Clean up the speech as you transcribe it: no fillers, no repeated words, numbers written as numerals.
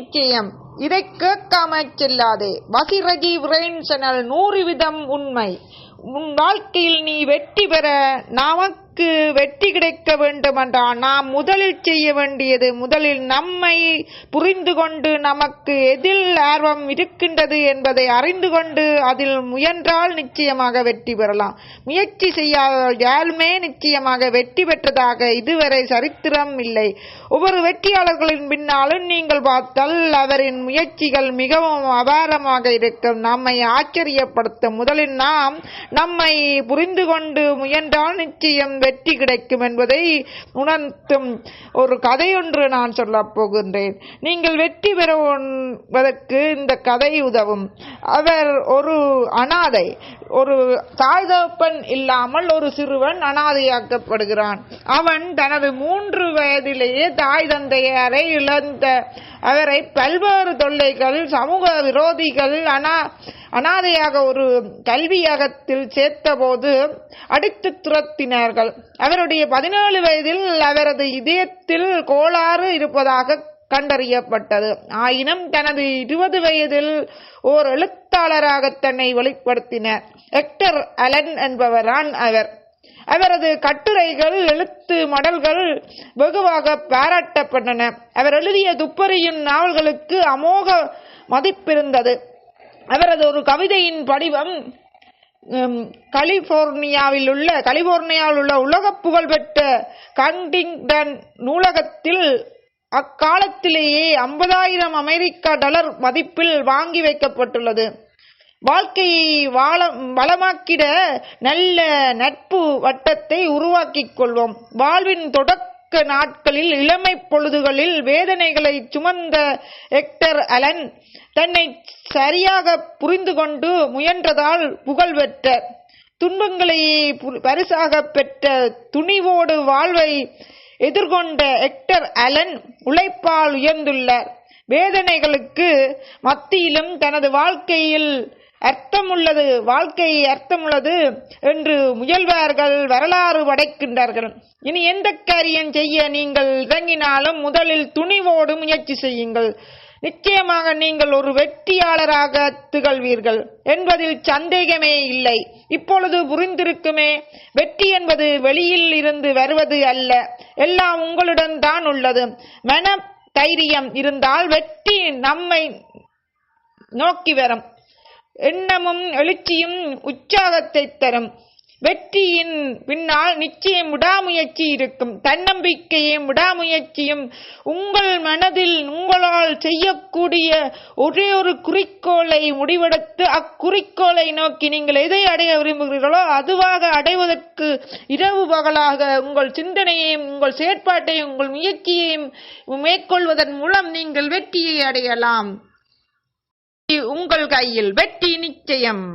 நிச்சயம். இதை கேட்காம செல்லாதே. வசிரஜி பிரெயின் சேனல் 100% உண்மை. உன் வாழ்க்கையில் நீ வெற்றி பெற நமக்கு வெற்றி கிடைக்க வேண்டுமென்றால் நாம் முதலில் செய்ய வேண்டியது முதலில் நம்மை புரிந்து கொண்டு நமக்கு எதில் ஆர்வம் இருக்கின்றது என்பதை அறிந்து கொண்டு அதில் முயன்றால் நிச்சயமாக வெற்றி பெறலாம். முயற்சி செய்யாத யாருமே நிச்சயமாக வெற்றி பெற்றதாக இதுவரை சரித்திரம் இல்லை. ஒவ்வொரு வெற்றியாளர்களின் பின்னாலும் நீங்கள் பார்த்தால் அவரின் முயற்சிகள் மிகவும் அபாரமாக இருக்கும். நம்மை ஆச்சரியப்படுத்தும். முதலில் நாம் நம்மை புரிந்து கொண்டு முயன்றால் நிச்சயம் வெற்றி கிடைக்கும் என்பதை உணர்த்தும் ஒரு கதையொன்று நான் சொல்லப் போகின்றேன். நீங்கள் வெற்றி பெறுவதற்கு இந்த கதை உதவும். அவர் ஒரு அனாதை, ஒரு தாய் தகப்பன் இல்லாமல் ஒரு சிறுவன் அனாதையாக்கப்படுகிறான். அவன் தனது 3 வயதிலேயே தாய் தந்தையரை இழந்த அவரை பல்வேறு தொல்லைகள், சமூக விரோதிகள் அனாதையாக ஒரு கல்வியகத்தில் சேர்த்தபோது அடித்து துரத்தினார்கள். அவருடைய 17 வயதில் அவரது இதயத்தில் கோளாறு இருப்பதாக கண்டறியப்பட்டது. ஆயினும் தனது 20 வயதில் ஓர் எழுத்தாளராக தன்னை வெளிப்படுத்தினார். ஹெக்டர் அலன் என்பவரான் அவர். அவரது கட்டுரைகள், எழுத்து மடல்கள் வெகுவாக பாராட்டப்பட்டன. அவர் எழுதிய துப்பறியும் நாவல்களுக்கு அமோக மதிப்பிருந்தது. அவரது ஒரு கவிதையின் படிவம் கலிபோர்னியாவில் உள்ள உலக புகழ்பெற்ற கன்டிங்டன் நூலகத்தில் அக்காலத்திலேயே $50,000 அமெரிக்க மதிப்பில் வாங்கி வைக்கப்பட்டுள்ளது. வாழ்க்கையை வளமாக்கிட நல்ல நட்பு வட்டத்தை உருவாக்கிக் கொள்வோம். வாழ்வின் தொடக்க நாட்களில், இளமை பொழுதுகளில் வேதனைகளை சுமந்த ஹெக்டர் அலன் தன்னை சரியாக புரிந்து கொண்டு முயன்றதால் புகழ் பெற்ற, துன்பங்களையே பரிசாக பெற்ற துணிவோடு வாழ்வை எதிர்கொண்ட ஹெக்டர் அலன் உழைப்பால் உயர்ந்துள்ளார். வேதனைகளுக்கு மத்தியிலும் தனது வாழ்க்கையில் வாழ்க்கை அர்த்தமுள்ளது என்று முயல்வார்கள் வரலாறு படைக்கின்றார்கள். இனி எந்த காரியம் செய்ய நீங்கள் இறங்கினாலும் முதலில் துணிவோடு முயற்சி செய்யுங்கள். நிச்சயமாக நீங்கள் ஒரு வெற்றியாளராக திகழ்வீர்கள் என்பதில் சந்தேகமே இல்லை. இப்பொழுது புரிந்திருக்குமே, வெற்றி என்பது வெளியில் இருந்து வருவது அல்ல, எல்லாம் உங்களுடன் தான் உள்ளது. மன தைரியம் இருந்தால் வெற்றி நம்மை நோக்கி வரும். எண்ணமும் எழுச்சியும் உற்சாகத்தை தரும். வெற்றியின் பின்னால் நிச்சயம் விடாமுயற்சி இருக்கும். தன்னம்பிக்கையும் விடாமுயற்சியும் உங்கள் மனதில் உங்களால் செய்யக்கூடிய ஒரே ஒரு குறிக்கோளை முடிவெடுத்து அக்குறிக்கோளை நோக்கி நீங்கள் எதை அடைய விரும்புகிறீர்களோ அதுவாக அடைவதற்கு இரவு பகலாக உங்கள் சிந்தனையையும் உங்கள் செயற்பாட்டையும் உங்கள் முயற்சியையும் மேற்கொள்வதன் மூலம் நீங்கள் வெற்றியை அடையலாம். உங்கள் கையில் வெற்றி நிச்சயம்.